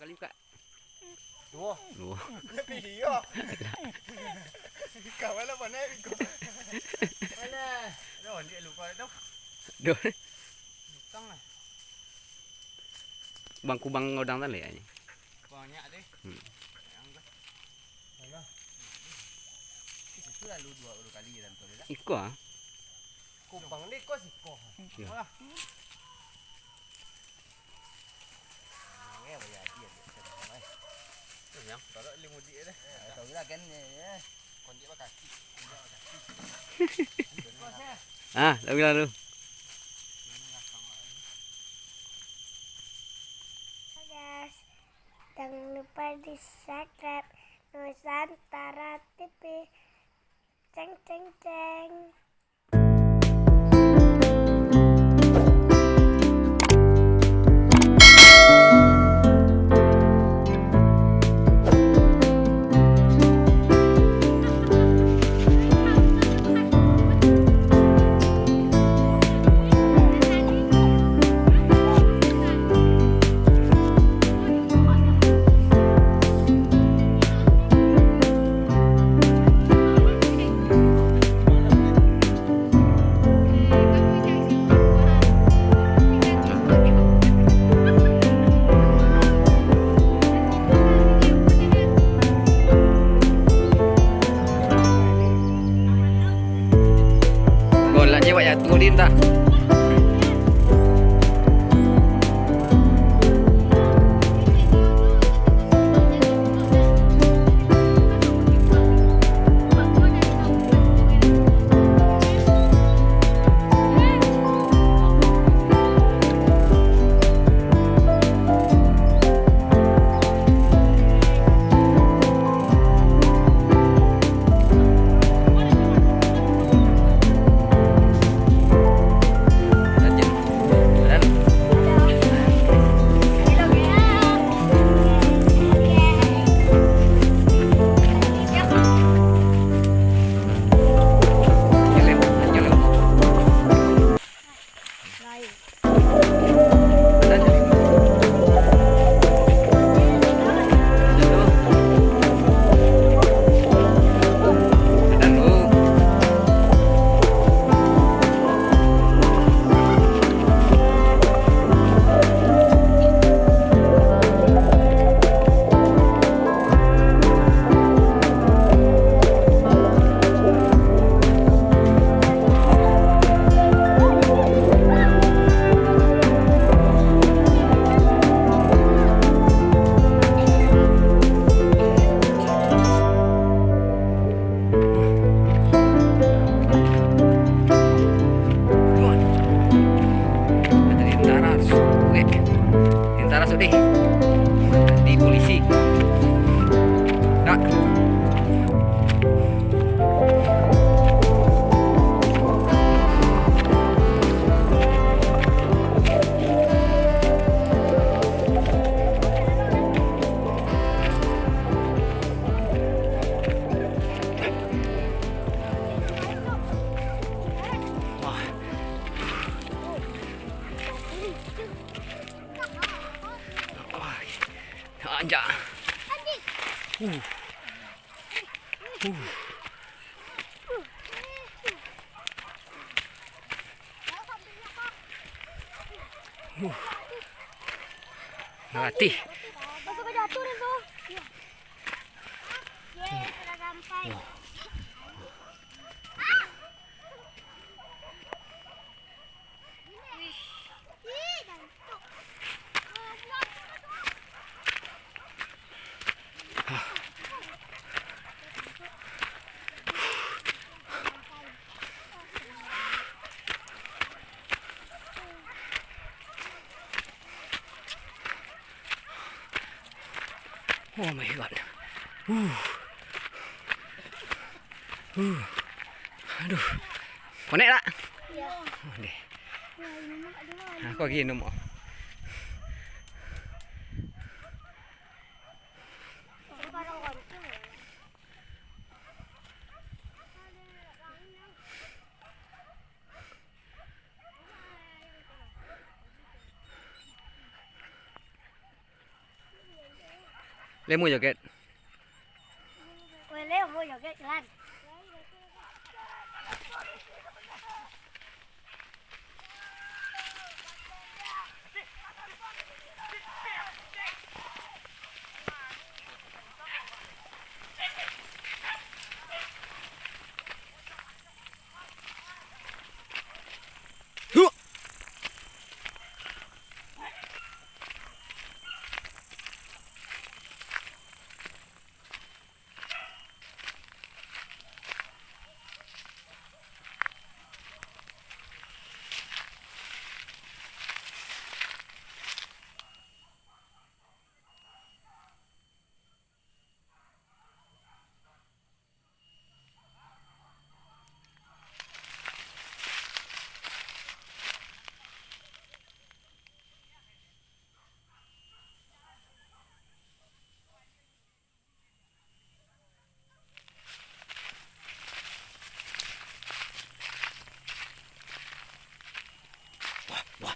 Kali buka. Dua. Lebih dia. Kawan lah mana ikut. Mana? Dah dia lupa tu. Duh. Tang lah. Bang kubang ngodang tali aja. Banyak deh. Yang dah. Mana? Itu lalu dua kali dan tu dah. Iko ah. Kubang ni kau siko. Wah. Nghe bây giờ dia dia. Yang kalau limu dia dah. Tahu lah kan ya. Kon dia pakai kaki. Ah, lalu. Guys, jangan lupa di subscribe Nusantara TV. Ceng ceng ceng. Golaknya wak ya turin tak. Tentara sudah di polisi. Tak. Anjak. Latih. Masuk ke jatuh dah tu. Ye, sudah sampai. Oh my god. Aduh. Konek tak? Ya. Okay. Aku lagi minum. Parang konting. Lemu joget. Boleh mau joget jalan. Huh. Wah,